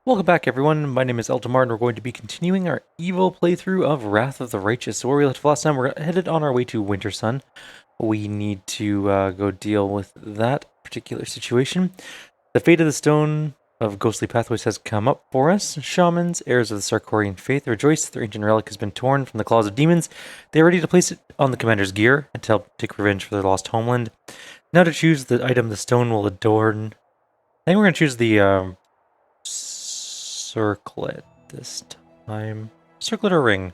Welcome back, everyone. My name is Eltimar, and we're going to be continuing our evil playthrough of Wrath of the Righteous. So where we left last time, we're headed on our way to Winter Sun. We need to go deal with that particular situation. The fate of the Stone of Ghostly Pathways has come up for us. Shamans, heirs of the Sarkorian faith, rejoice. Their ancient relic has been torn from the claws of demons. They are ready to place it on the commander's gear and to help take revenge for their lost homeland. Now to choose the item the stone will adorn. I think we're going to choose the circlet this time. Circlet or ring?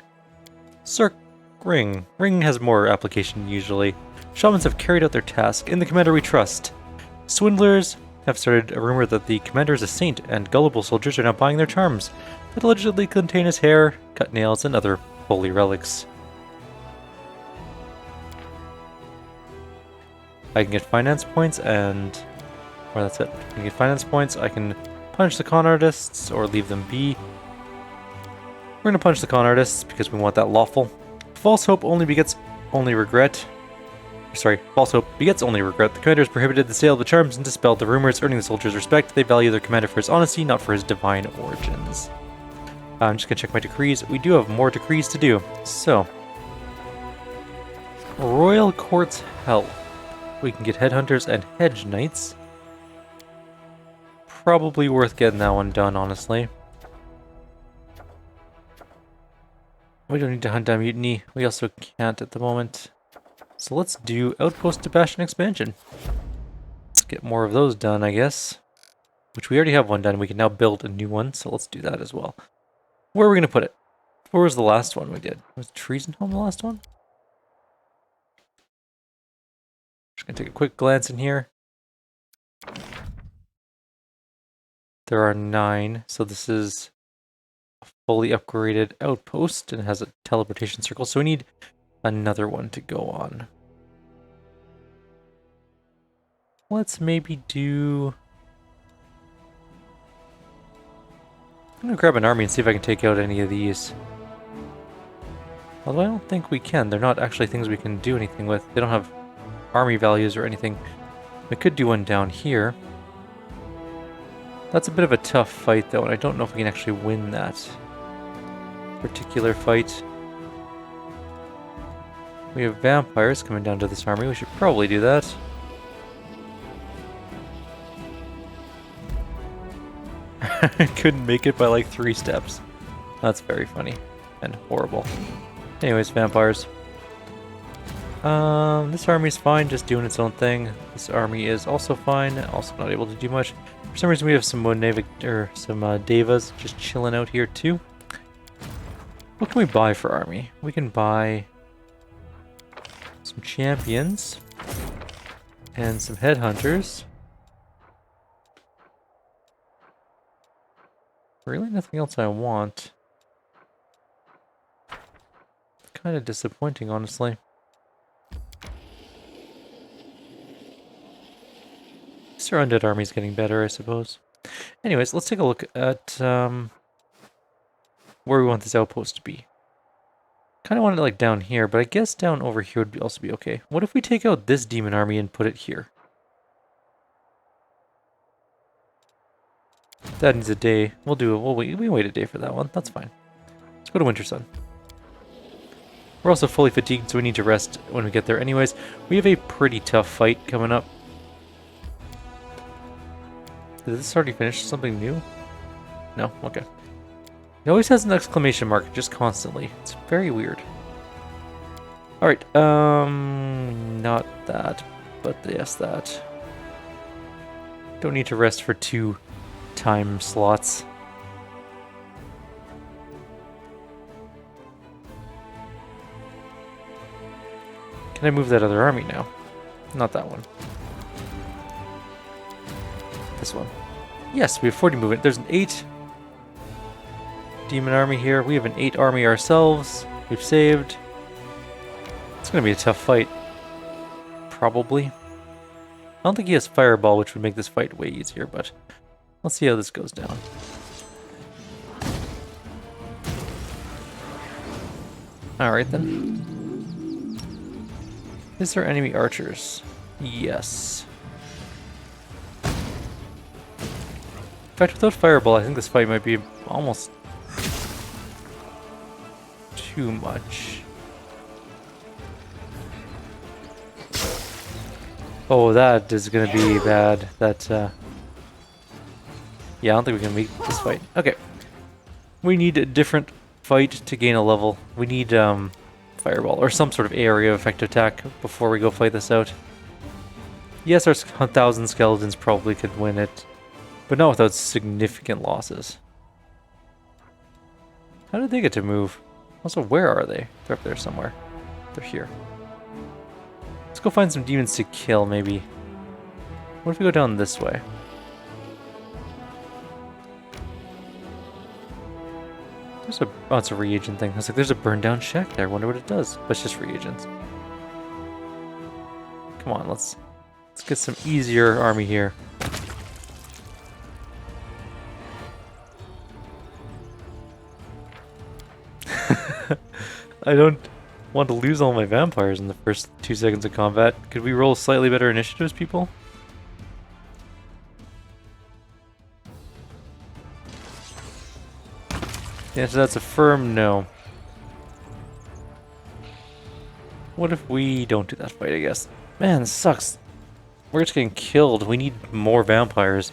Ring. Ring has more application usually. Shamans have carried out their task. In the commander we trust. Swindlers have started a rumor that the commander is a saint, and gullible soldiers are now buying their charms that allegedly contain his hair, cut nails, and other holy relics. I can get finance points and... Or that's it. I can get finance points, I can punch the con artists, or leave them be. We're going to punch the con artists, because we want that lawful. False hope only begets only regret. Sorry, false hope begets only regret. The commander has prohibited the sale of the charms and dispelled the rumors, earning the soldiers' respect. They value their commander for his honesty, not for his divine origins. I'm just going to check my decrees. We do have more decrees to do. So, Royal Court's Help. We can get Headhunters and Hedge Knights. Probably worth getting that one done, honestly. We don't need to hunt down Mutiny. We also can't at the moment. So let's do Outpost to Bastion Expansion. Let's get more of those done, I guess. Which we already have one done. We can now build a new one, so let's do that as well. Where are we going to put it? Where was the last one we did? Was Treasonholm the last one? Just going to take a quick glance in here. There are 9, so this is a fully upgraded outpost, and it has a teleportation circle, so we need another one to go on. Let's maybe do... I'm going to grab an army and see if I can take out any of these. Although I don't think we can. They're not actually things we can do anything with. They don't have army values or anything. We could do one down here. That's a bit of a tough fight, though, and I don't know if we can actually win that particular fight. We have vampires coming down to this army. We should probably do that. I couldn't make it by like 3 steps. That's very funny and horrible. Anyways, vampires. This army's fine, just doing its own thing. This army is also fine, also not able to do much. For some reason, we have some Devas just chilling out here too. What can we buy for army? We can buy some champions and some headhunters. Really, nothing else I want. Kind of disappointing, honestly. Our undead army's getting better, I suppose. Anyways, let's take a look at where we want this outpost to be. Kind of want it like down here, but I guess down over here would also be okay. What if we take out this demon army and put it here? That needs a day. We'll wait a day for that one. That's fine. Let's go to Winter Sun. We're also fully fatigued, so we need to rest when we get there anyways. We have a pretty tough fight coming up. Did this already finish something new? No? Okay. It always has an exclamation mark, just constantly. It's very weird. Alright, not that, but yes, that. Don't need to rest for 2 time slots. Can I move that other army now? Not that one. This one. Yes, we have 40 movement. There's an 8 demon army here. We have an 8 army ourselves. We've saved. It's going to be a tough fight. Probably. I don't think he has fireball, which would make this fight way easier, but let's see how this goes down. Alright then. Is there enemy archers? Yes. In fact, without Fireball, I think this fight might be almost too much. Oh, that is going to be bad. That, yeah, I don't think we can make this fight. Okay. We need a different fight to gain a level. We need, Fireball, or some sort of area effect attack before we go fight this out. Yes, our 1,000 skeletons probably could win it, but not without significant losses. How did they get to move? Also, where are they? They're up there somewhere. They're here. Let's go find some demons to kill, maybe. What if we go down this way? There's a... oh, it's a reagent thing. I was like, there's a burned down shack there. I wonder what it does. But it's just reagents. Come on, let's get some easier army here. I don't want to lose all my vampires in the first 2 seconds of combat. Could we roll slightly better initiatives, people? Yeah, so that's a firm no. What if we don't do that fight, I guess? Man, this sucks. We're just getting killed. We need more vampires.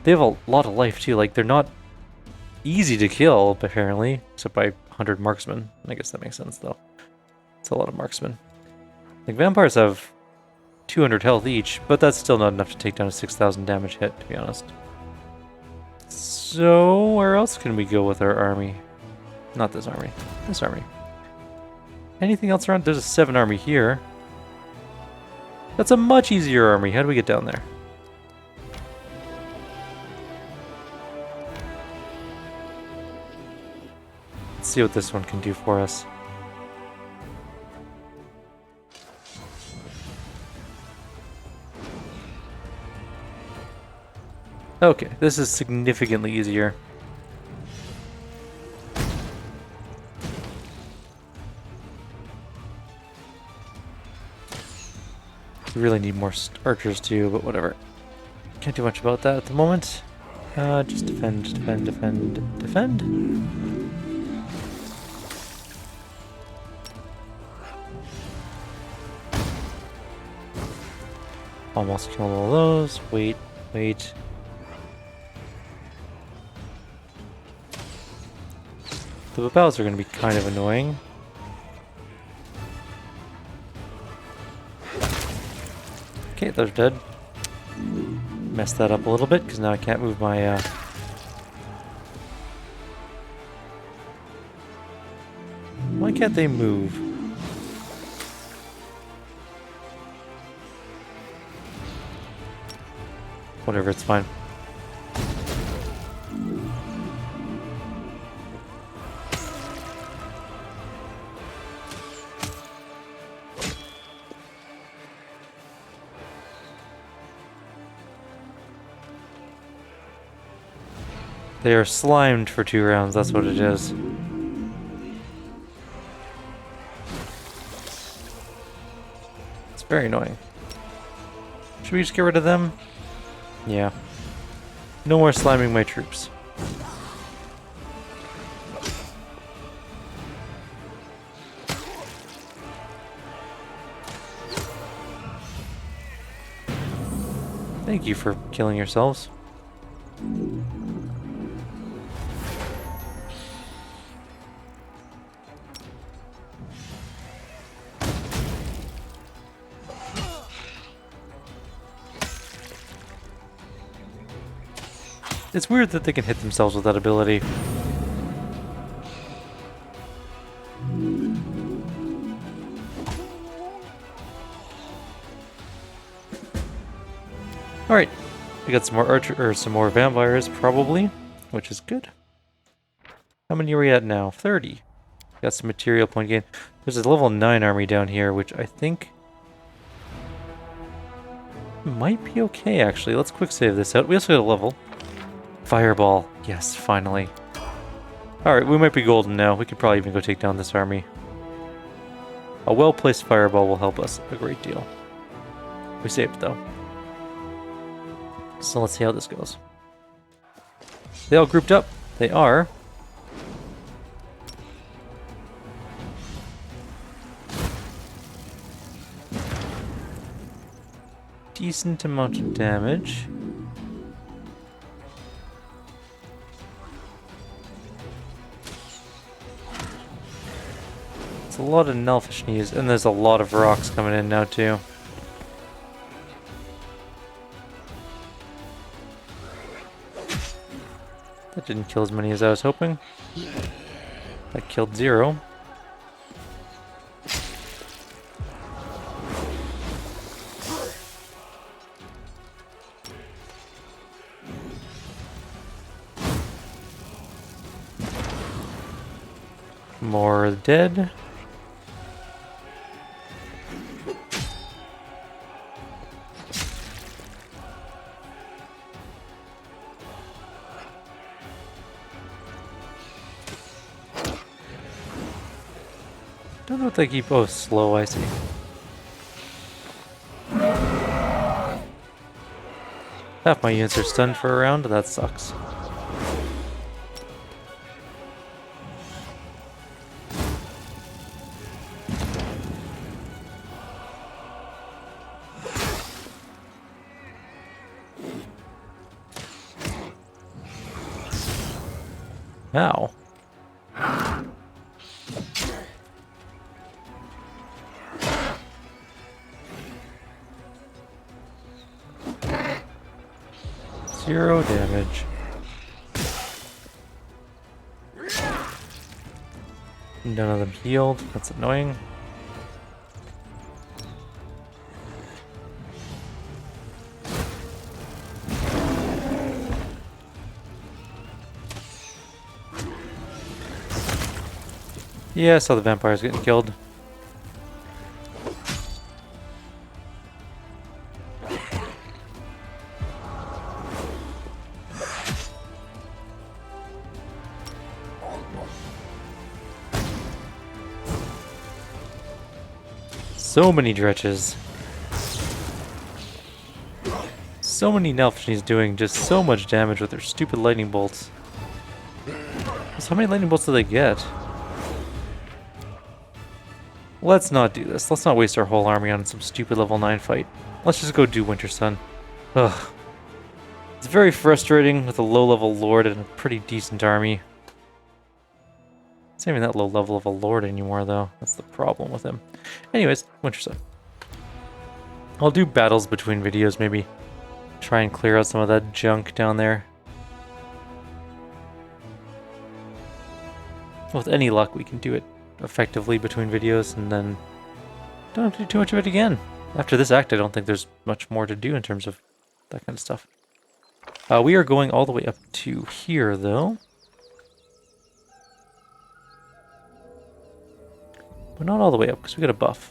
They have a lot of life, too. Like, they're not easy to kill, apparently. Except by 100 marksmen. I guess that makes sense, though. It's a lot of marksmen. Like, vampires have 200 health each, but that's still not enough to take down a 6,000 damage hit, to be honest. So, where else can we go with our army? Not this army. This army. Anything else around? There's a 7 army here. That's a much easier army. How do we get down there? Let's see what this one can do for us. Okay, this is significantly easier. We really need more archers too, but whatever. Can't do much about that at the moment. Just defend, defend, defend, defend. Almost killed all those. Wait, wait. The Babels are going to be kind of annoying. Okay, they're dead. Messed that up a little bit, because now I can't move my... Why can't they move? Whatever, it's fine. They are slimed for 2 rounds, that's what it is. It's very annoying. Should we just get rid of them? Yeah. No more sliming my troops. Thank you for killing yourselves. It's weird that they can hit themselves with that ability. Alright, we got some more some more vampires probably, which is good. How many are we at now? 30. Got some material point gain. There's a level 9 army down here, which I think might be okay actually. Let's quick save this out. We also got a level. Fireball. Yes, finally. Alright, we might be golden now. We could probably even go take down this army. A well-placed fireball will help us a great deal. We saved, though. So let's see how this goes. They all grouped up. They are. Decent amount of damage. It's a lot of Nelfish knees, and there's a lot of rocks coming in now too. That didn't kill as many as I was hoping. That killed 0. More dead. Don't know if they keep both slow, I see. Half my units are stunned for a round, that sucks. Ow. Zero damage. None of them healed. That's annoying. Yeah, I saw the vampires getting killed. So many dretches. So many Nelfishnies doing just so much damage with their stupid lightning bolts. So how many lightning bolts do they get? Let's not do this. Let's not waste our whole army on some stupid level 9 fight. Let's just go do Winter Sun. Ugh. It's very frustrating with a low-level lord and a pretty decent army. It's not even that low level of a lord anymore, though. That's the problem with him. Anyways, Winter Sun. I'll do battles between videos, maybe. Try and clear out some of that junk down there. With any luck, we can do it effectively between videos, and then don't have to do too much of it again. After this act, I don't think there's much more to do in terms of that kind of stuff. We are going all the way up to here, though. But not all the way up, because we got a buff.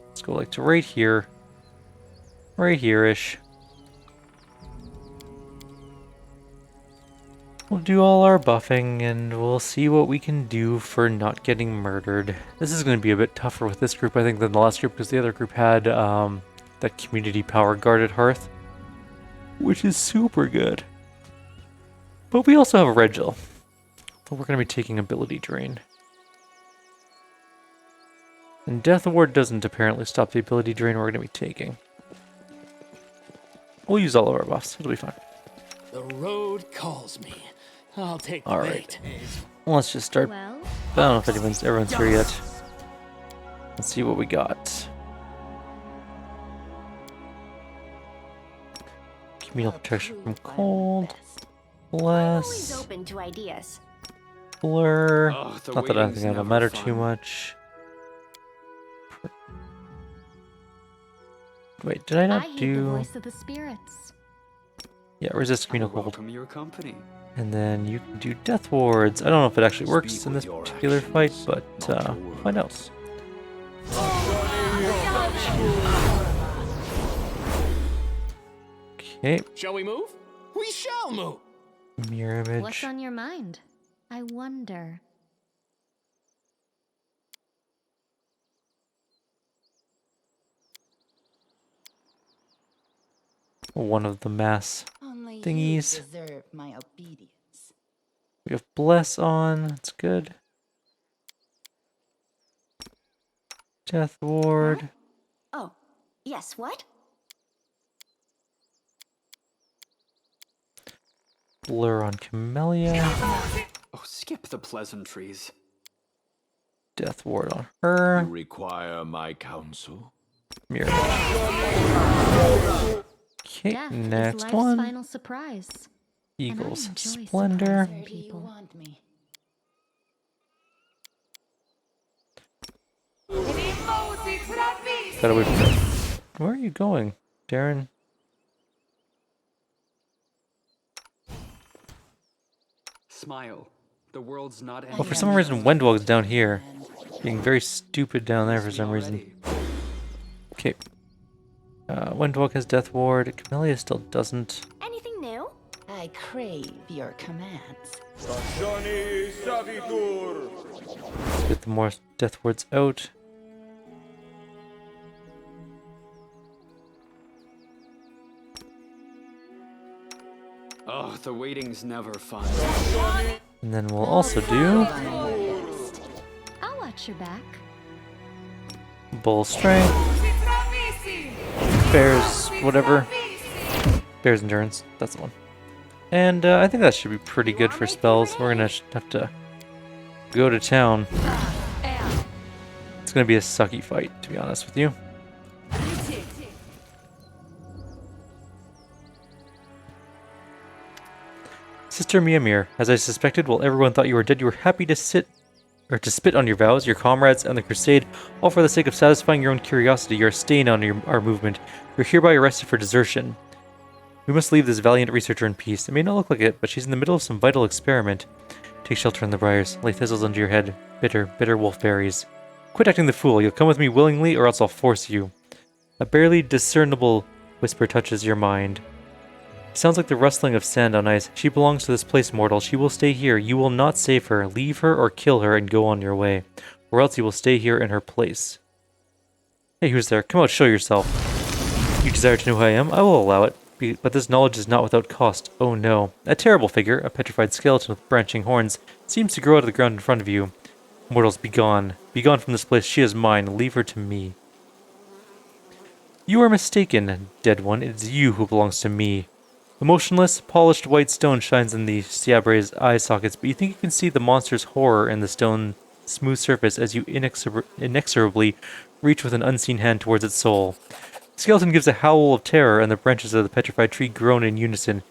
Let's go like to right here. Right here-ish. We'll do all our buffing, and we'll see what we can do for not getting murdered. This is going to be a bit tougher with this group, I think, than the last group, because the other group had that community power guarded hearth, which is super good. But we also have a Regil, but we're going to be taking ability drain. And Death Ward doesn't apparently stop the ability drain we're going to be taking. We'll use all of our buffs. It'll be fine. The road calls me. I'll take the Alright. bait. Let's just start. I don't know if everyone's here yet. Let's see what we got. Communal protection from cold. Less. Open to ideas. Blur. Not that I think that'll matter too much. Wait, did I not do... the voice of the spirits. Yeah, resist communal cold. Welcome your company. And then you can do death wards. I don't know if it actually works in this particular fight, but find out. Okay. Shall we move? We shall move. Mirror image. What's on your mind? I wonder. One of the mass Only thingies. you deserve my obedience. We have Bless on. That's good. Death Ward. Oh, yes, what? Blur on Camellia. Oh, skip the pleasantries. Death Ward on You her. require my counsel? Murack. Okay, Death is next life's one. final surprise. Eagle's And I enjoy Splendor. surprising people. Got away from her. Where are you going, Darren? Smile. The world's not ending. Oh, for some reason, Wendwog's down here. Being very stupid down there for some reason. Okay. Wendwog has Death Ward. Camellia still doesn't. Anything new? I crave your commands. Let's get the more Death Wards out. Oh, the waiting's never fun. And then we'll also do I'll watch your back. Bull Strength. Bears, whatever. Bears Endurance. That's the one. And I think that should be pretty good for spells. We're gonna have to go to town. It's gonna be a sucky fight, to be honest with you. Sister Miyamir, as I suspected, while everyone thought you were dead, you were happy to spit on your vows, your comrades, and the crusade, all for the sake of satisfying your own curiosity. You are staying on our movement. You're hereby arrested for desertion. We must leave this valiant researcher in peace. It may not look like it, but she's in the middle of some vital experiment. Take shelter in the briars. Lay thistles under your head. Bitter, bitter wolfberries. Quit acting the fool. You'll come with me willingly, or else I'll force you. A barely discernible whisper touches your mind. It sounds like the rustling of sand on ice. She belongs to this place, mortal. She will stay here. You will not save her. Leave her or kill her and go on your way. Or else you will stay here in her place. Hey, who's there? Come out, show yourself. You desire to know who I am? I will allow it. But this knowledge is not without cost. Oh no. A terrible figure, a petrified skeleton with branching horns, seems to grow out of the ground in front of you. Mortals, be gone. Be gone from this place. She is mine. Leave her to me. You are mistaken, dead one. It is you who belongs to me. The motionless, polished white stone shines in the Siabre's eye sockets, but you think you can see the monster's horror in the stone's smooth surface as you inexorably reach with an unseen hand towards its soul. The skeleton gives a howl of terror, and the branches of the petrified tree groan in unison.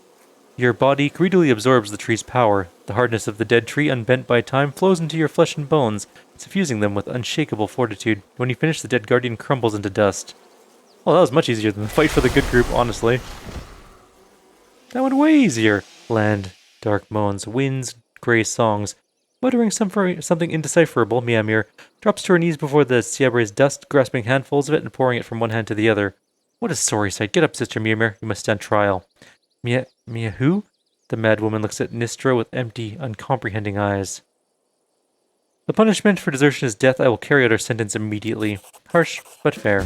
Your body greedily absorbs the tree's power. The hardness of the dead tree, unbent by time, flows into your flesh and bones, suffusing them with unshakable fortitude. When you finish, the dead guardian crumbles into dust. Well, that was much easier than the fight for the good group, honestly. That went way easier. Land, dark moans, winds, grey songs. Muttering something indecipherable, Miyamir drops to her knees before the Siabre's dust, grasping handfuls of it and pouring it from one hand to the other. What a sorry sight. Get up, Sister Miyamir. You must stand trial. Mia who? The mad woman looks at Nistra with empty, uncomprehending eyes. The punishment for desertion is death. I will carry out her sentence immediately. Harsh, but fair.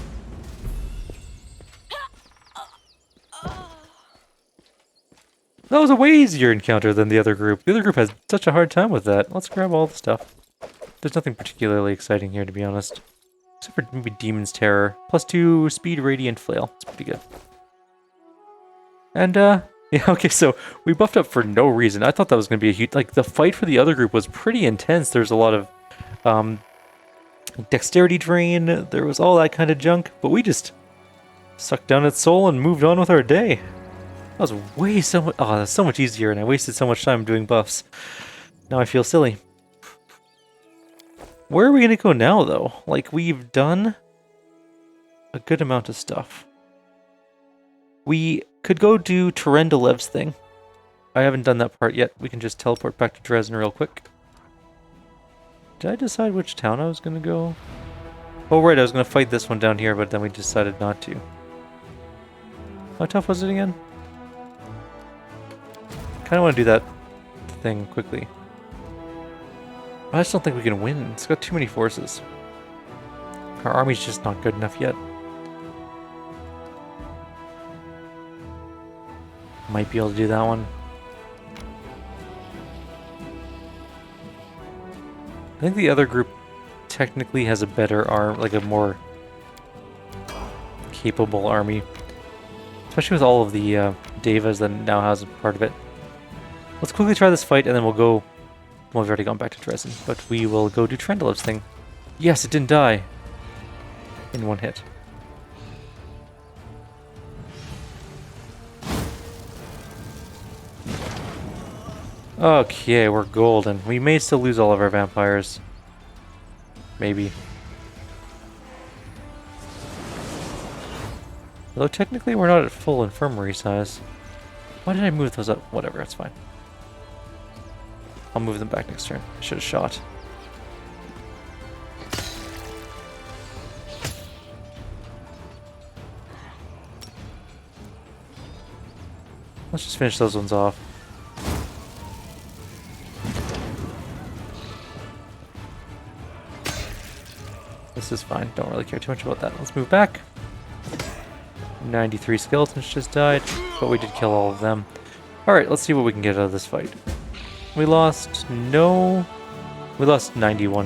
That was a way easier encounter than the other group. The other group has such a hard time with that. Let's grab all the stuff. There's nothing particularly exciting here, to be honest. Except for maybe Demon's Terror. +2 speed, radiant flail. It's pretty good. And, yeah, okay, so we buffed up for no reason. I thought that was going to be a huge... Like, the fight for the other group was pretty intense. There's a lot of, dexterity drain. There was all that kind of junk. But we just sucked down its soul and moved on with our day. That was that's so much easier, and I wasted so much time doing buffs. Now I feel silly. Where are we gonna go now, though? Like, we've done a good amount of stuff. We could go do Terendalev's thing. I haven't done that part yet. We can just teleport back to Dresden real quick. Did I decide which town I was gonna go? Oh, right, I was gonna fight this one down here, but then we decided not to. How tough was it again? I want to do that thing quickly. I just don't think we can win. It's got too many forces. Our army's just not good enough yet. Might be able to do that one. think the other group technically has a better arm, like a more capable army. Especially with all of the Devas that now has a part of it. Let's quickly try this fight and then we'll go... Well, we've already gone back to Dresden, but we will go do Trendalev's thing. Yes, it didn't die. In one hit. Okay, we're golden. We may still lose all of our vampires. Maybe. Though technically we're not at full infirmary size. Why did I move those up? Whatever, that's fine. I'll move them back next turn. I should have shot. Let's just finish those ones off. This is fine. Don't really care too much about that. Let's move back. 93 skeletons just died, but we did kill all of them. Alright, let's see what we can get out of this fight. We lost 91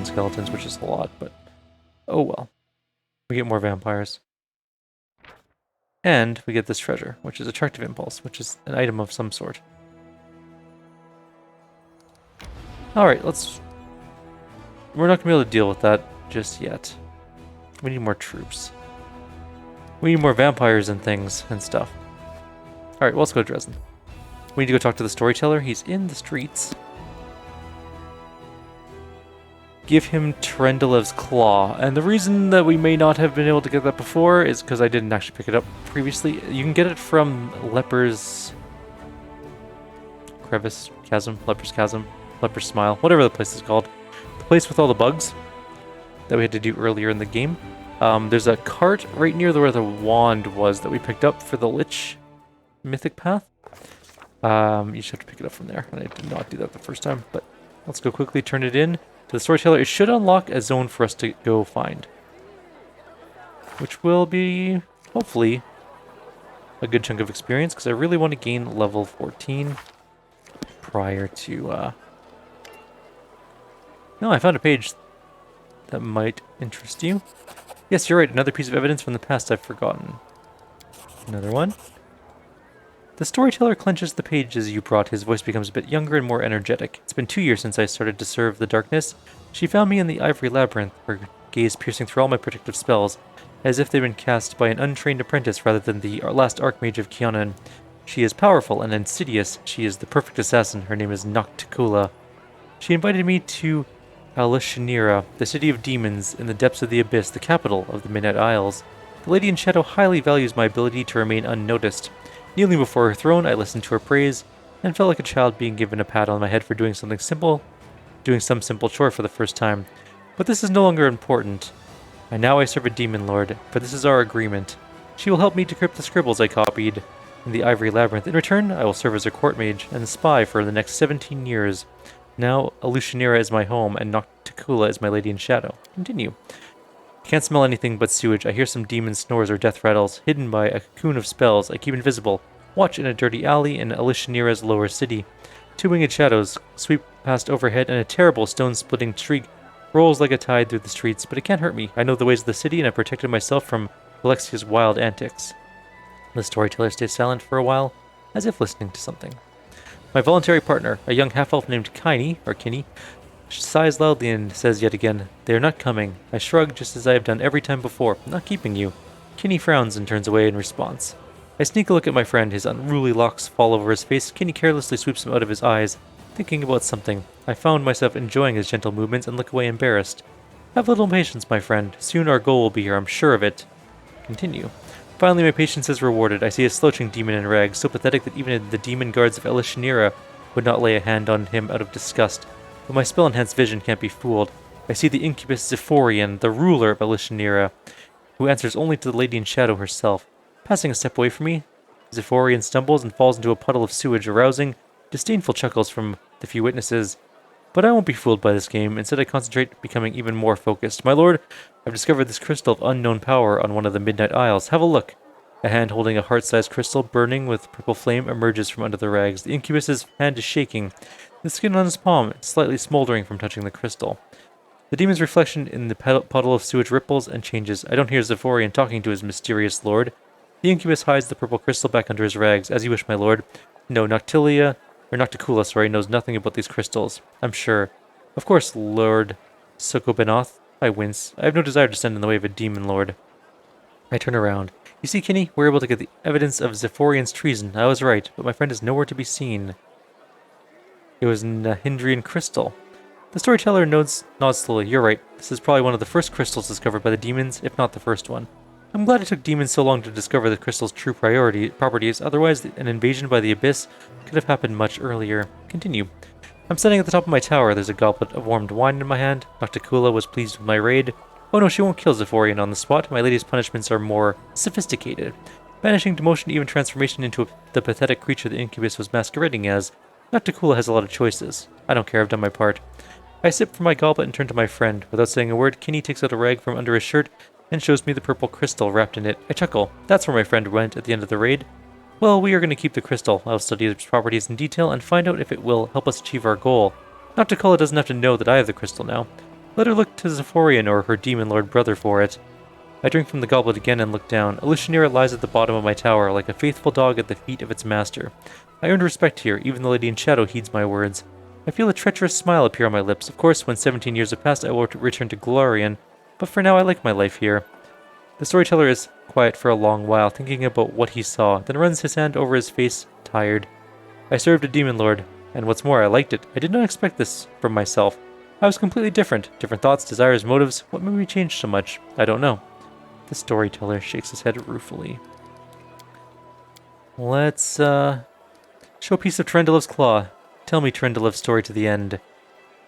skeletons, which is a lot, but oh well. We get more vampires. And we get this treasure, which is Attractive Impulse, which is an item of some sort. Alright, we're not going to be able to deal with that just yet. We need more troops. We need more vampires and things and stuff. Alright, well, let's go to Dresden. We need to go talk to the Storyteller. He's in the streets. Give him Trendalev's Claw. And the reason that we may not have been able to get that before is because I didn't actually pick it up previously. You can get it from Leper's Crevice, Chasm, Leper's Chasm, Leper's Smile, whatever the place is called. The place with all the bugs that we had to do earlier in the game. There's a cart right near where the wand was that we picked up for the Lich Mythic Path. You just have to pick it up from there, and I did not do that the first time, but let's go quickly turn it in to the Storyteller. It should unlock a zone for us to go find, which will be, hopefully, a good chunk of experience, because I really want to gain level 14 prior to, No, I found a page that might interest you. Yes, you're right, another piece of evidence from the past I've forgotten. Another one. The Storyteller clenches the pages you brought. His voice becomes a bit younger and more energetic. It's been 2 years since I started to serve the darkness. She found me in the Ivory Labyrinth, her gaze piercing through all my protective spells, as if they'd been cast by an untrained apprentice rather than the last Archmage of Kionan. She is powerful and insidious. She is the perfect assassin. Her name is Nocticula. She invited me to Alishanira, the city of demons in the depths of the abyss, the capital of the Midnight Isles. The Lady in Shadow highly values my ability to remain unnoticed. Kneeling before her throne, I listened to her praise, and felt like a child being given a pat on my head for doing some simple chore for the first time. But this is no longer important. And now I serve a demon lord, for this is our agreement. She will help me decrypt the scribbles I copied in the Ivory Labyrinth. In return, I will serve as her court mage and spy for the next 17 years. Now, Alushanira is my home, and Nocticula is my lady in shadow. Continue. Can't smell anything but sewage. I hear some demon snores or death rattles. Hidden by a cocoon of spells, I keep invisible. Watch in a dirty alley in Alishanira's lower city. Two winged shadows sweep past overhead, and a terrible stone-splitting shriek rolls like a tide through the streets, but it can't hurt me. I know the ways of the city, and I protected myself from Alexia's wild antics. The Storyteller stays silent for a while, as if listening to something. My voluntary partner, a young half-elf named Kinny, sighs loudly and says yet again, "They are not coming." I shrug, just as I have done every time before. "Not keeping you." Kinny frowns and turns away in response. I sneak a look at my friend. His unruly locks fall over his face. Kinny carelessly sweeps them out of his eyes, thinking about something. I found myself enjoying his gentle movements and look away embarrassed. Have a little patience, my friend. Soon our goal will be here, I'm sure of it. Continue. Finally, my patience is rewarded. I see a slouching demon in rags, so pathetic that even the demon guards of Elishanira would not lay a hand on him out of disgust. But my spell-enhanced vision can't be fooled. I see the incubus Zephorian, the ruler of Elishanira, who answers only to the Lady in Shadow herself. Passing a step away from me, Zephorian stumbles and falls into a puddle of sewage, arousing disdainful chuckles from the few witnesses. But I won't be fooled by this game. Instead, I concentrate, becoming even more focused. My lord, I've discovered this crystal of unknown power on one of the Midnight Isles. Have a look. A hand holding a heart-sized crystal burning with purple flame emerges from under the rags. The incubus's hand is shaking. The skin on his palm is slightly smoldering from touching the crystal. The demon's reflection in the puddle of sewage ripples and changes. I don't hear Zephyrian talking to his mysterious lord. The incubus hides the purple crystal back under his rags. As you wish, my lord. No, Nocticula, sorry, knows nothing about these crystals. I'm sure. Of course, Lord Sokobenoth. I wince. I have no desire to stand in the way of a demon lord. I turn around. You see, Kinney, we're able to get the evidence of Zephyrian's treason. I was right, but my friend is nowhere to be seen. It was Nahindrian crystal. The storyteller nods slowly. You're right. This is probably one of the first crystals discovered by the demons, if not the first one. I'm glad it took demons so long to discover the crystal's true properties, otherwise an invasion by the Abyss could have happened much earlier. Continue. I'm standing at the top of my tower. There's a goblet of warmed wine in my hand. Nocticula was pleased with my raid. Oh no, she won't kill Zephyrian on the spot. My lady's punishments are more sophisticated. Banishing, demotion, even transformation into the pathetic creature the incubus was masquerading as. Nocticula has a lot of choices. I don't care, I've done my part. I sip from my goblet and turn to my friend. Without saying a word, Kinney takes out a rag from under his shirt and shows me the purple crystal wrapped in it. I chuckle. That's where my friend went at the end of the raid. Well, we are going to keep the crystal. I'll study its properties in detail and find out if it will help us achieve our goal. Nocticula doesn't have to know that I have the crystal now. Let her look to Zephyrian or her demon lord brother for it. I drink from the goblet again and look down. Illusionera lies at the bottom of my tower, like a faithful dog at the feet of its master. I earned respect here, even the lady in shadow heeds my words. I feel a treacherous smile appear on my lips. Of course, when 17 years have passed, I will return to Glorian, but for now I like my life here. The storyteller is quiet for a long while, thinking about what he saw, then runs his hand over his face, tired. I served a demon lord, and what's more, I liked it. I did not expect this from myself. I was completely different. Different thoughts, desires, motives. What made me change so much? I don't know. The storyteller shakes his head ruefully. Let's, show a piece of Trendalev's claw. Tell me Trendalev's story to the end.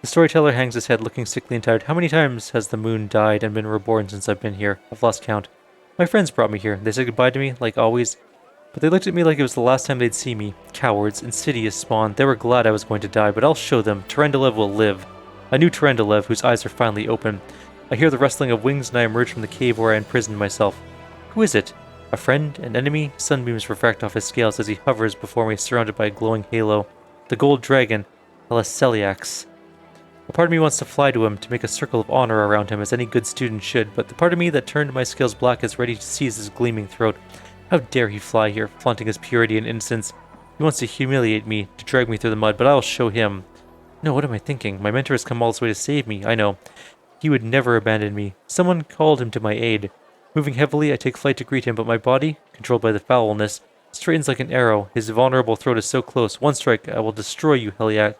The storyteller hangs his head, looking sickly and tired. How many times has the moon died and been reborn since I've been here? I've lost count. My friends brought me here. They said goodbye to me, like always. But they looked at me like it was the last time they'd see me. Cowards, insidious spawn. They were glad I was going to die, but I'll show them. Trendalev will live. A new Trendalev, whose eyes are finally open. I hear the rustling of wings and I emerge from the cave where I imprisoned myself. Who is it? A friend? An enemy? Sunbeams refract off his scales as he hovers before me, surrounded by a glowing halo. The gold dragon, Heliceliax. A part of me wants to fly to him, to make a circle of honor around him, as any good student should, but the part of me that turned my scales black is ready to seize his gleaming throat. How dare he fly here, flaunting his purity and innocence? He wants to humiliate me, to drag me through the mud, but I'll show him. No, what am I thinking? My mentor has come all this way to save me, I know. He would never abandon me. Someone called him to my aid. Moving heavily, I take flight to greet him, but my body, controlled by the foulness, straightens like an arrow. His vulnerable throat is so close. One strike, I will destroy you, Heliceliax.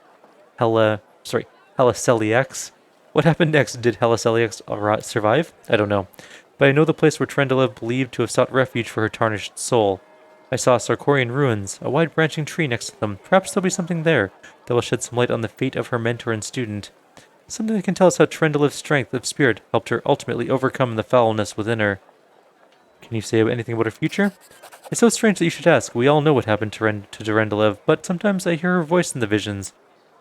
What happened next? Did Heliceliax survive? I don't know. But I know the place where Trendalev believed to have sought refuge for her tarnished soul. I saw Sarkorian ruins, a wide branching tree next to them. Perhaps there'll be something there that will shed some light on the fate of her mentor and student. Something that can tell us how Trendalev's strength of spirit helped her ultimately overcome the foulness within her. Can you say anything about her future? It's so strange that you should ask. We all know what happened to Trendalev, but sometimes I hear her voice in the visions.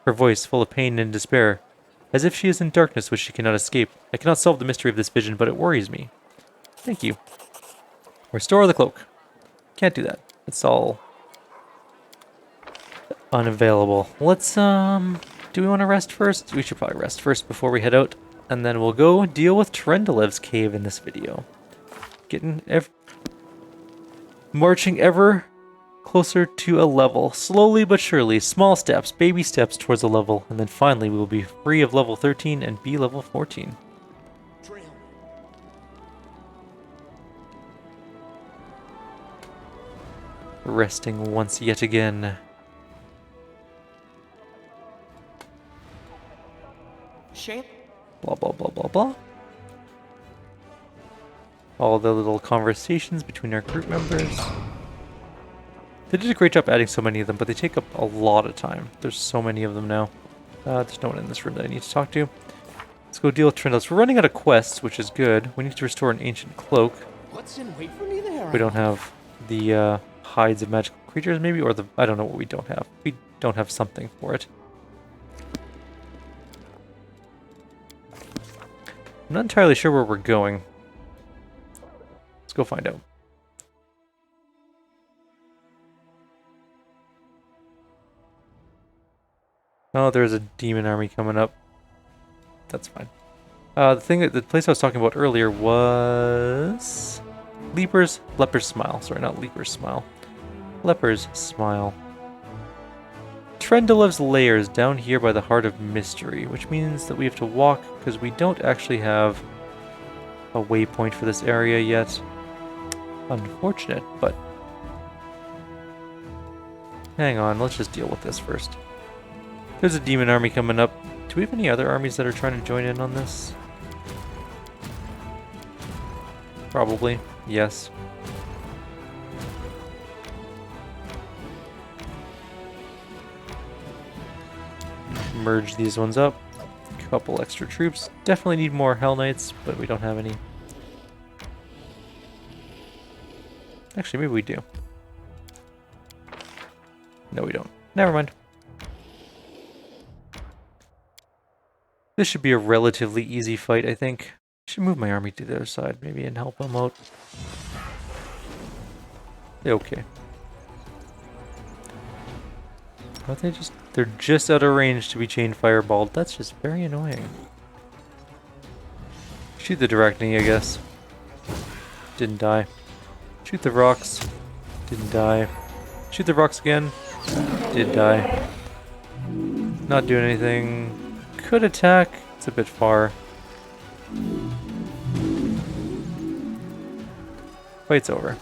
Her voice full of pain and despair. As if she is in darkness which she cannot escape. I cannot solve the mystery of this vision, but it worries me. Thank you. Restore the cloak. Can't do that. It's all unavailable. Let's, do we want to rest first? We should probably rest first before we head out. And then we'll go deal with Trendalev's cave in this video. Marching ever closer to a level. Slowly but surely. Small steps, baby steps towards a level. And then finally we will be free of level 13 and be level 14. Resting once yet again. Shape. Blah, blah, blah, blah, blah. All the little conversations between our group members. They did a great job adding so many of them, but they take up a lot of time. There's so many of them now. There's no one in this room that I need to talk to. Let's go deal with Trendalev's. We're running out of quests, which is good. We need to restore an ancient cloak. What's in wait for me there? We don't have the hides of magical creatures, maybe, or the... I don't know what we don't have. We don't have something for it. I'm not entirely sure where we're going. Let's go find out. Oh, there's a demon army coming up. That's fine. The place I was talking about earlier was Leper's Smile. Sorry, not Leper's Smile. Leper's Smile. Trendolev's lair is down here by the Heart of Mystery, which means that we have to walk because we don't actually have a waypoint for this area yet. Unfortunate, but hang on, let's just deal with this first. There's a demon army coming up. Do we have any other armies that are trying to join in on this? Probably, yes. Merge these ones up. Couple extra troops. Definitely need more Hell Knights, but we don't have any. Actually, maybe we do. No, we don't. Never mind. This should be a relatively easy fight, I think. I should move my army to the other side, maybe, and help them out. Okay. But they're just out of range to be chain fireballed. That's just very annoying. Shoot the Directney, I guess. Didn't die. Shoot the rocks. Didn't die. Shoot the rocks again. Did die. Not doing anything. Could attack. It's a bit far. Fight's over.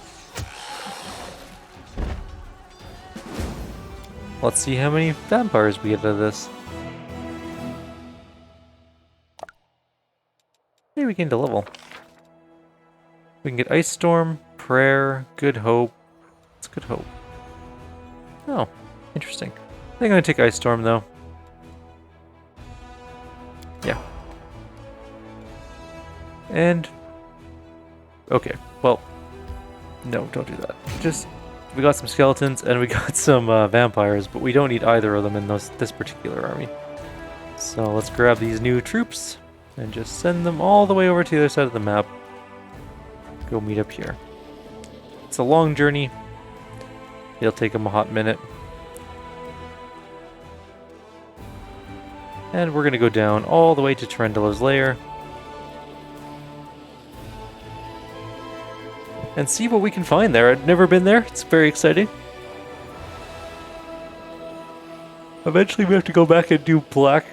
Let's see how many vampires we get out of this. Hey, we gained a level. We can get Ice Storm, Prayer, Good Hope. What's Good Hope? Oh, interesting. I think I'm gonna take Ice Storm though. Yeah. And okay, well, no, don't do that. Just we got some skeletons and we got some vampires, but we don't need either of them in this particular army. So let's grab these new troops and just send them all the way over to the other side of the map. Go meet up here. It's a long journey. It'll take them a hot minute. And we're gonna go down all the way to Trendolev's lair. And see what we can find there. I've never been there. It's very exciting. Eventually we have to go back and do black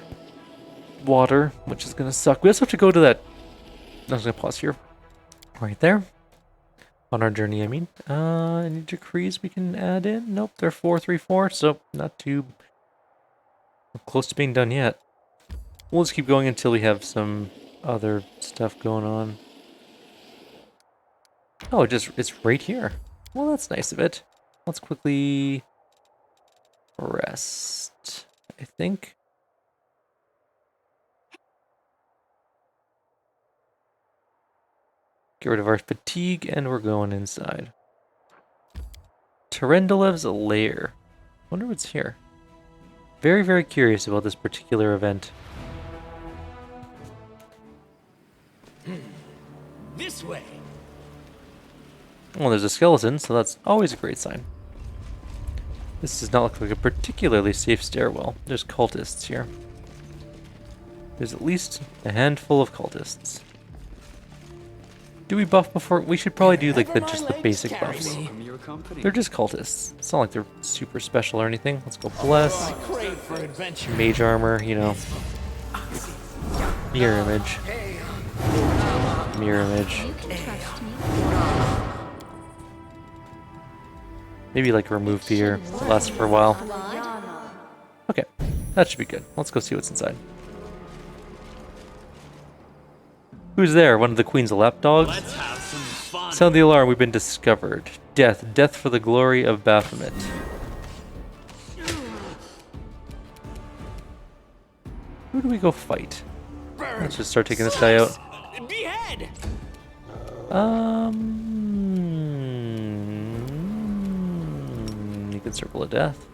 water, which is gonna suck. We also have to go to that... I was gonna pause here. Right there. On our journey, I mean. Any decrees we can add in? Nope, they're 434, so not too close to being done yet. We'll just keep going until we have some other stuff going on. Oh, it's right here. Well, that's nice of it. Let's quickly rest, I think. Get rid of our fatigue, and we're going inside. Trendolev's lair. Wonder what's here. Very, very curious about this particular event. This way. Well, there's a skeleton, so that's always a great sign. This does not look like a particularly safe stairwell. There's cultists here. There's at least a handful of cultists. Do we buff before? We should probably do like just the basic buffs. They're just cultists. It's not like they're super special or anything. Let's go bless. Crave for adventure. Mage armor, you know. Mirror image. Mirror image. You can trust me. Maybe like remove fear. It lasts for a while. Okay, that should be good. Let's go see what's inside. Who's there? One of the Queen's lapdogs? Let's have some fun. Sound the alarm, we've been discovered. Death. Death for the glory of Baphomet. Who do we go fight? Let's just start taking this guy out. Behead. You can Circle of Death.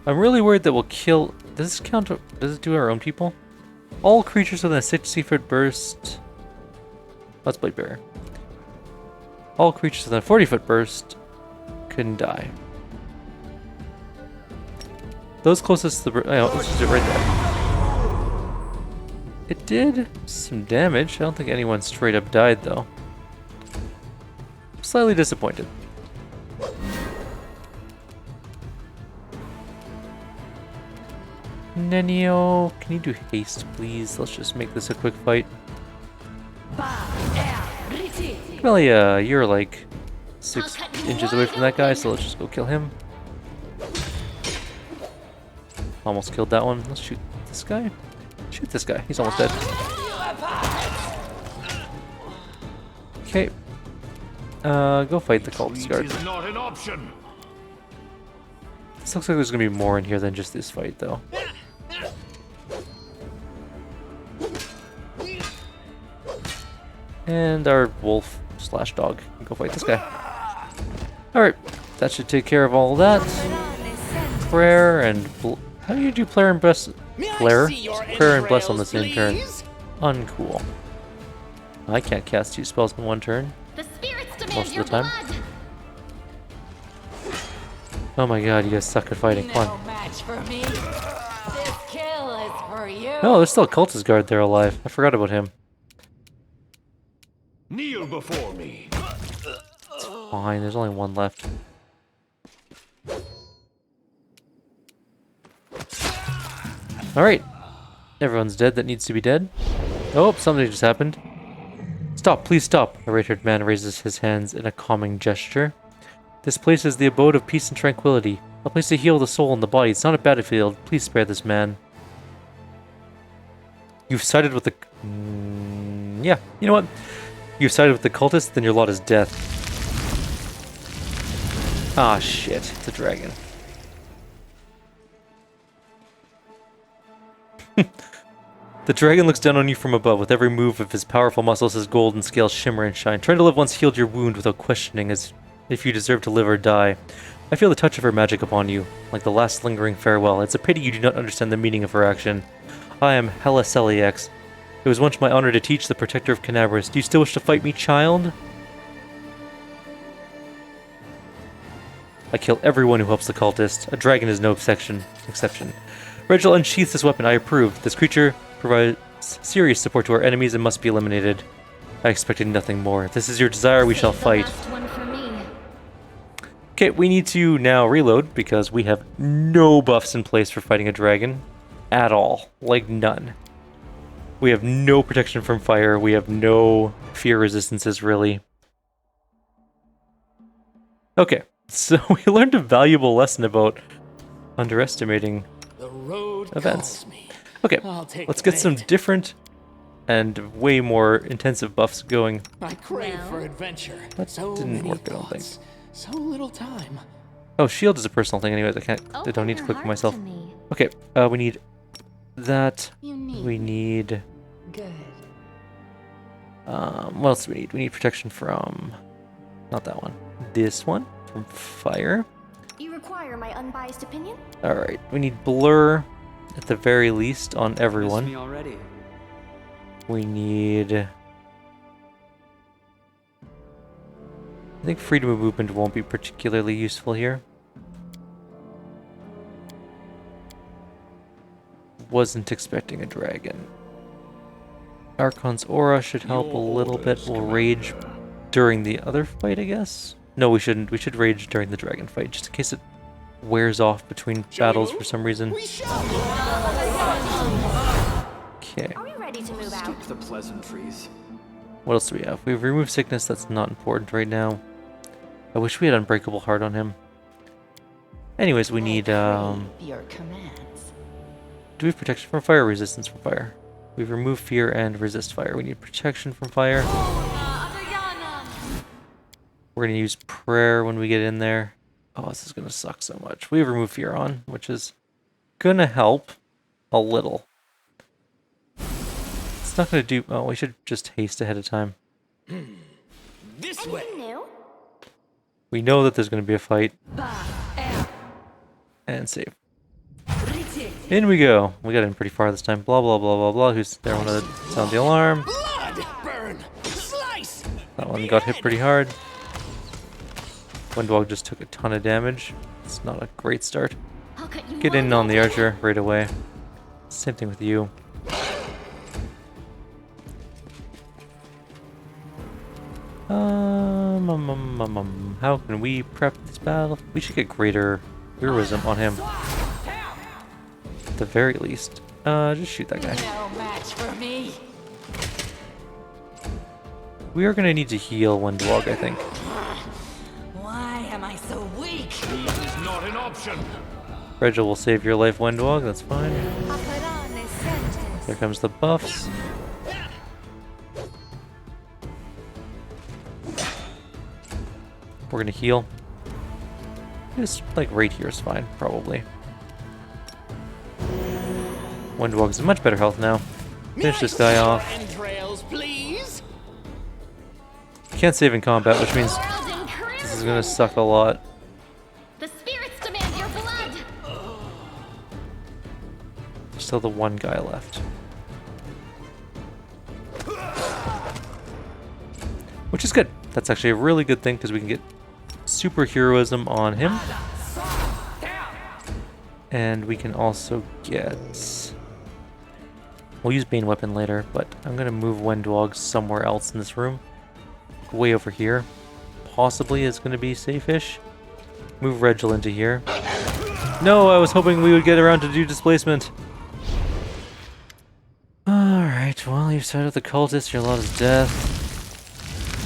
I'm really worried that we'll kill... Does this count... Does it do our own people? All creatures within a 60-foot burst... Let's Blade Bearer. All creatures within a 40-foot burst can die. Those closest to the... Oh, let's just do it right there. It did some damage. I don't think anyone straight up died, though. Slightly disappointed. Nenio, can you do haste, please? Let's just make this a quick fight. Camellia, you're like 6 inches away from that guy, so let's just go kill him. Almost killed that one. Let's shoot this guy. Shoot this guy. He's almost dead. Okay. Go fight the cultist guard. Is not an option. This looks like there's gonna be more in here than just this fight, though. And our wolf slash dog can go fight this guy. Alright, that should take care of all of that. Prayer and... How do you do prayer and bless? Prayer and bless on the same turn. Uncool. I can't cast 2 spells in one turn. The spirits demand Most of your the time. blood. Oh my god, you guys suck at fighting. Come No on. match for me. This kill is for you. Oh, there's still a cultist guard there alive. I forgot about him. Kneel before me. Fine, there's only one left. Alright. Everyone's dead that needs to be dead. Oh, something just happened. Stop, please stop. A red-haired man raises his hands in a calming gesture. This place is the abode of peace and tranquility. A place to heal the soul and the body. It's not a battlefield. Please spare this man. You've sided with the... yeah, you know what? You've sided with the cultists, then your lot is death. Ah, shit. It's a dragon. The dragon looks down on you from above. With every move of his powerful muscles, his golden scales shimmer and shine. Trying to live once healed your wound without questioning as if you deserve to live or die. I feel the touch of her magic upon you, like the last lingering farewell. It's a pity you do not understand the meaning of her action. I am Hela Celiax. It was once my honor to teach the protector of Canabris. Do you still wish to fight me, child? I kill everyone who helps the cultist. A dragon is no exception. Regil unsheaths this weapon. I approve. This creature provides serious support to our enemies and must be eliminated. I expected nothing more. If this is your desire, we shall fight. Last one for me. Okay, we need to now reload because we have no buffs in place for fighting a dragon. At all. Like, none. We have no protection from fire. We have no fear resistances, really. Okay, so we learned a valuable lesson about underestimating The road events. calls me. Okay, I'll take let's the get some bait. different and way more intensive buffs going. I crave Well, for adventure. that So didn't many work, I don't think. thoughts. So little time. Oh, shield is a personal thing anyways. I Open don't need to your click for heart myself. to me. Okay, we need that. You need We need... good. what else do we need? We need protection from... not that one. This one. From fire. You require my unbiased opinion? Alright, we need blur at the very least on everyone. Me already. We need... I think freedom of movement won't be particularly useful here. Wasn't expecting a dragon. Archon's aura should help a little bit. We'll rage during the other fight, I guess? No, we shouldn't. We should rage during the dragon fight, just in case it wears off between battles for some reason. Okay. Are we ready to move out? Skip the pleasantries. What else do we have? We've removed sickness. That's not important right now. I wish we had unbreakable heart on him. Anyways, we need, Your commands. do we have protection from fire or resistance from fire? We've removed fear and resist fire. We need protection from fire. We're going to use prayer when we get in there. Oh, this is going to suck so much. We have removed fear on, which is going to help a little. It's not going to do... oh, we should just haste ahead of time. This way. Anything new? We know that there's going to be a fight. And save. In we go. We got in pretty far this time. Blah, blah, blah, blah, blah. Who's there? Want to sound the alarm. Blood, burn, slice. That one got hit pretty hard. Windwalk just took a ton of damage. It's not a great start. I'll cut you Get in on the archer right away. Same thing with you. How can we prep this battle? We should get greater heroism on him. At the very least. Just shoot that guy. No match for me. We are gonna need to heal Windwog, I think. Why am I so weak? This is not an option. Regil will save your life, Windwog, that's fine. Operare sentes. There comes the buffs. We're gonna heal. Just like right here is fine, probably. Windwog's in much better health now. Finish this guy off. Entrails, please. Can't save in combat, which means World in this is Kyrieru. gonna suck a lot. The spirits demand your blood. There's still the one guy left. Which is good. That's actually a really good thing because we can get super heroism on him. And we can also get... We'll use Bane Weapon later, but I'm going to move Windwog somewhere else in this room. Way over here. Possibly is going to be safe-ish. Move Regil into here. No, I was hoping we would get around to do displacement. Alright, well, you've started the cultists, your lot is death.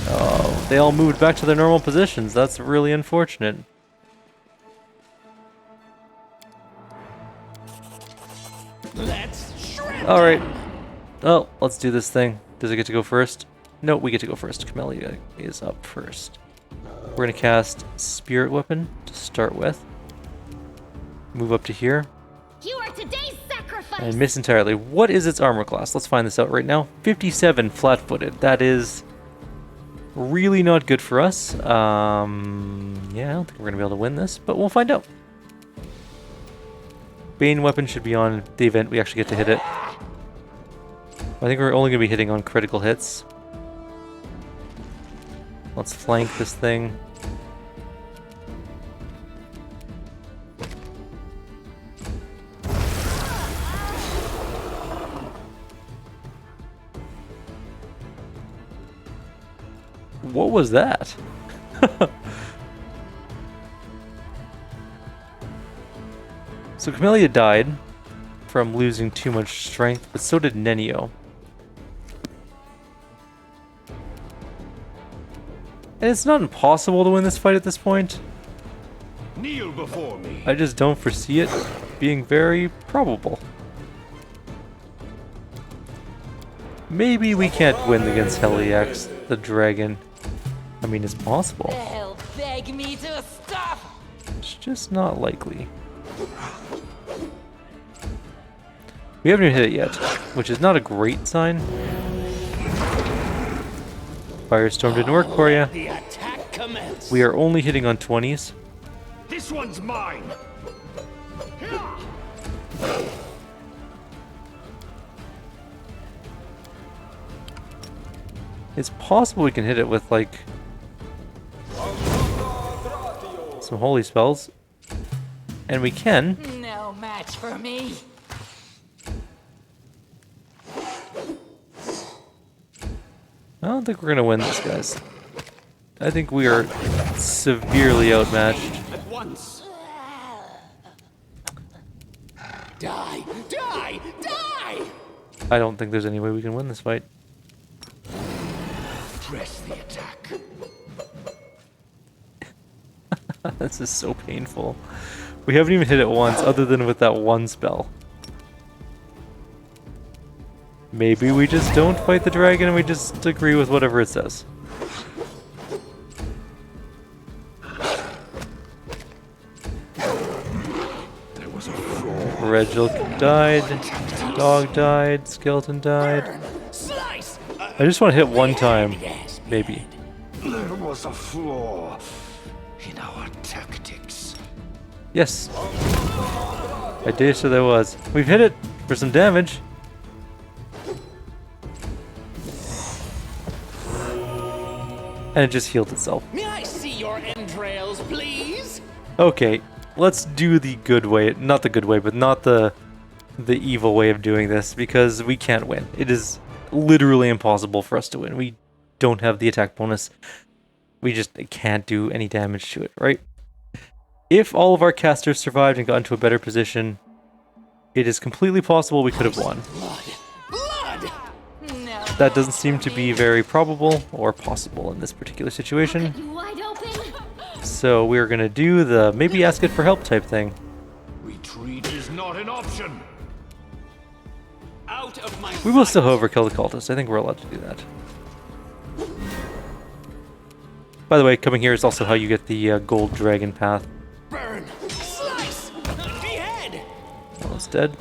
Oh, they all moved back to their normal positions. That's really unfortunate. Let's shred. Alright. Oh, let's do this thing. Does it get to go first? No, we get to go first. Camellia is up first. We're going to cast Spirit Weapon to start with. Move up to here. You are today's sacrifice. And miss entirely. What is its armor class? Let's find this out right now. 57 flat-footed. That is really not good for us. Yeah, I don't think we're going to be able to win this, but we'll find out. Bane Weapon should be on the event we actually get to hit it. I think we're only going to be hitting on critical hits. Let's flank this thing. What was that? So Camellia died from losing too much strength, but so did Nenio. And it's not impossible to win this fight at this point. Kneel before me. I just don't foresee it being very probable. Maybe we can't win against Heliax, the dragon. I mean, it's possible. They'll beg me to stop. It's just not likely. We haven't even hit it yet, which is not a great sign. Firestorm didn't work for you. The attack commences. We are only hitting on 20s. This one's mine. It's possible we can hit it with, like, some holy spells. And we can. No match for me. I don't think we're going to win this, guys. I think we are severely outmatched. At once. Die! Die! Die! I don't think there's any way we can win this fight. Press the attack. This is so painful. We haven't even hit it once, other than with that one spell. Maybe we just don't fight the dragon and we just agree with whatever it says. There was a flaw. Regil died, dog died, skeleton died. Burn! Slice! I just want to hit one time, maybe. There was a flaw in our tactics. Yes. I did, so there was. We've hit it for some damage. And it just healed itself. May I see your entrails, please? Okay, let's do the good way. Not the good way, but not the evil way of doing this, because we can't win. It is literally impossible for us to win. We don't have the attack bonus, we just can't do any damage to it, right? If all of our casters survived and got into a better position, it is completely possible we could have won. Blood! No. That doesn't seem to be very probable or possible in this particular situation. You wide open? So we're gonna do the maybe ask it for help type thing. Retreat is not an option. Out of my We will sight. still, however, kill the cultist. I think we're allowed to do that. By the way, coming here is also how you get the gold dragon path. Burn! Slice! Behead! Almost dead.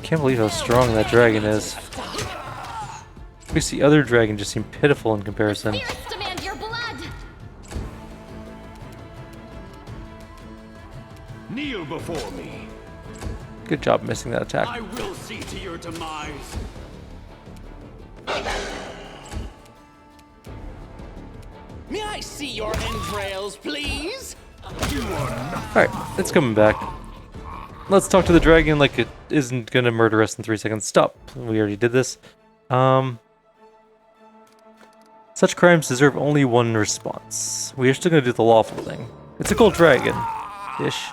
Can't believe how strong that dragon is. At least the other dragon just seemed pitiful in comparison. Spirits demand your blood! Kneel before me. Good job missing that attack. I will see to your demise. May I see your entrails, please? Alright, it's coming back. Let's talk to the dragon like it isn't gonna murder us in 3 seconds. Stop. We already did this. Such crimes deserve only one response. We are still gonna do the lawful thing. It's a gold dragon-ish.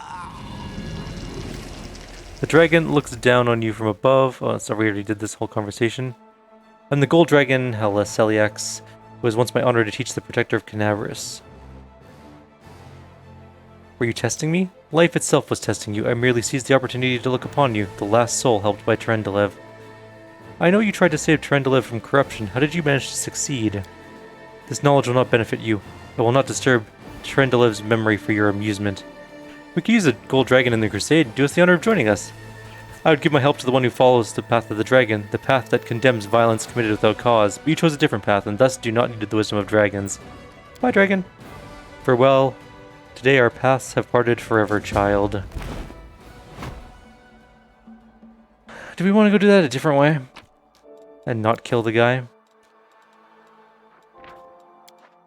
The dragon looks down on you from above. Oh, sorry, we already did this whole conversation. I'm the gold dragon, Hela Celiax. It was once my honor to teach the protector of Canaveris. Were you testing me? Life itself was testing you. I merely seized the opportunity to look upon you, the last soul helped by Trendelev. I know you tried to save Trendelev from corruption. How did you manage to succeed? This knowledge will not benefit you. I will not disturb Trendelev's memory for your amusement. We could use a gold dragon in the crusade. Do us the honor of joining us. I would give my help to the one who follows the path of the dragon, the path that condemns violence committed without cause. But you chose a different path, and thus do not need the wisdom of dragons. Bye, dragon. Farewell. Today our paths have parted forever, child. Do we want to go do that a different way? And not kill the guy?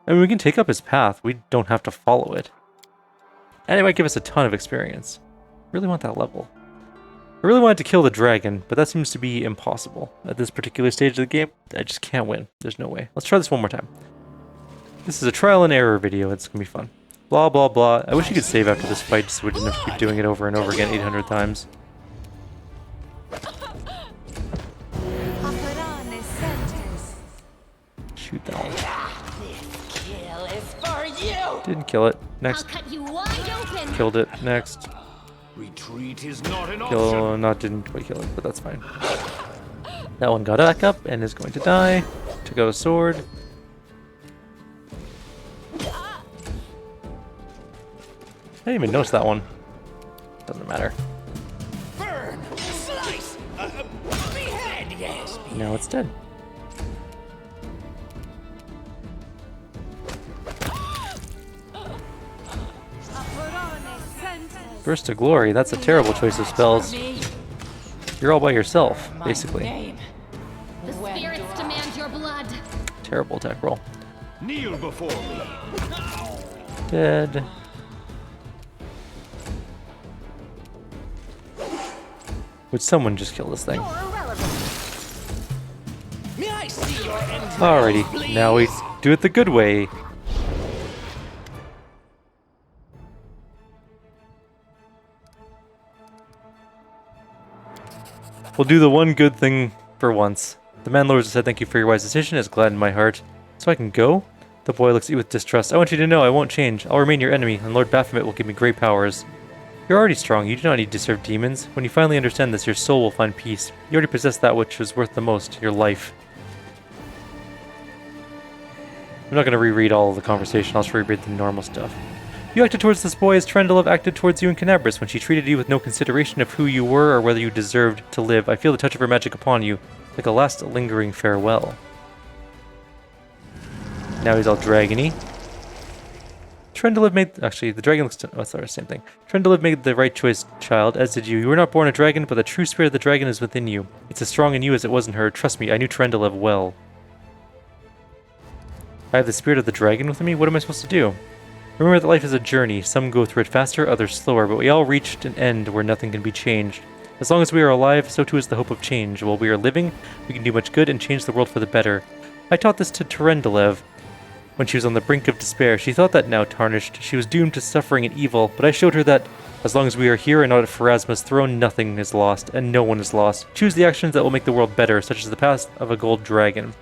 I mean, we can take up his path. We don't have to follow it. And it might give us a ton of experience. Really want that level. I really wanted to kill the dragon, but that seems to be impossible. At this particular stage of the game, I just can't win. There's no way. Let's try this one more time. This is a trial and error video. It's going to be fun. Blah, blah, blah. I wish you could save after this fight so we didn't have to keep doing it over and over again 800 times. Shoot that one. This kill is for you. Didn't kill it. I'll Next. cut you wide open! Killed it. Next. Retreat is not an option. Kill, not didn't quite kill it, but that's fine. That one got back up and is going to die. Took out a sword. I didn't even notice that one. Doesn't matter. Burn! Slice! Behead, yes! Now it's dead. Burst of Glory, that's a terrible choice of spells. You're all by yourself, basically. Name. The spirits demand your blood! Terrible attack roll. Kneel before me. Dead. Would someone just kill this thing? May I see your entrails, Alrighty, please? now we do it the good way. We'll do the one good thing for once. The man lowers his head. Thank you for your wise decision. It's gladdened my heart. So I can go? The boy looks at you with distrust. I want you to know I won't change. I'll remain your enemy, and Lord Baphomet will give me great powers. You're already strong. You do not need to serve demons. When you finally understand this, your soul will find peace. You already possess that which is worth the most, your life. I'm not going to reread all of the conversation. I'll just reread the normal stuff. You acted towards this boy as Trendelev acted towards you in Canaveris when she treated you with no consideration of who you were or whether you deserved to live. I feel the touch of her magic upon you, like a last lingering farewell. Now he's all dragony. Trendelev made... Actually, the dragon looks... Oh, sorry, same thing. Trendelev made the right choice, child, as did you. You were not born a dragon, but the true spirit of the dragon is within you. It's as strong in you as it was in her. Trust me, I knew Trendelev well. I have the spirit of the dragon with me? What am I supposed to do? Remember that life is a journey. Some go through it faster, others slower, but we all reached an end where nothing can be changed. As long as we are alive, so too is the hope of change. While we are living, we can do much good and change the world for the better. I taught this to Terendelev when she was on the brink of despair. She thought that now tarnished, she was doomed to suffering and evil, but I showed her that as long as we are here and not at Pharasma's throne, nothing is lost, and no one is lost. Choose the actions that will make the world better, such as the path of a gold dragon.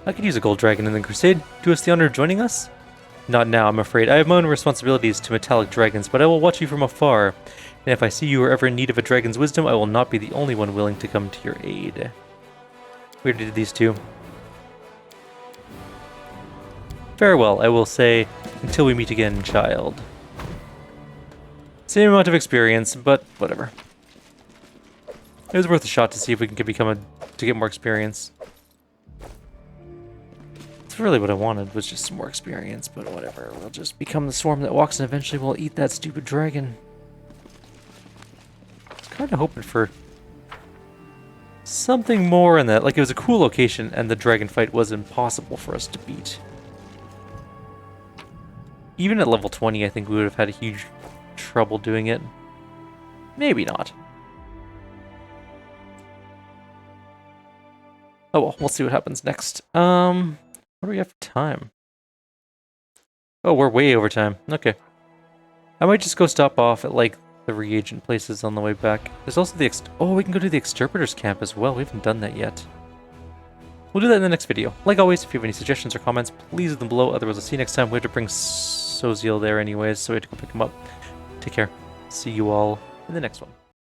I could use a gold dragon in the crusade. Do us the honor of joining us? Not now, I'm afraid. I have my own responsibilities to metallic dragons, but I will watch you from afar. And if I see you are ever in need of a dragon's wisdom, I will not be the only one willing to come to your aid. We already did these two. Farewell, I will say, until we meet again, child. Same amount of experience, but whatever. It was worth a shot to see if we can to get more experience. That's really what I wanted, was just some more experience, but whatever. We'll just become the swarm that walks and eventually we'll eat that stupid dragon. I was kind of hoping for something more in that. Like, it was a cool location and the dragon fight was impossible for us to beat. Even at level 20, I think we would have had a huge trouble doing it. Maybe not. Oh well, we'll see what happens next. What do we have for time? Oh, we're way over time. Okay. I might just go stop off at, like, the reagent places on the way back. There's also the oh, we can go to the Exterpreters camp as well. We haven't done that yet. We'll do that in the next video. Like always, if you have any suggestions or comments, please leave them below. Otherwise, I'll see you next time. We have to bring Soziel there anyways, so we have to go pick him up. Take care. See you all in the next one.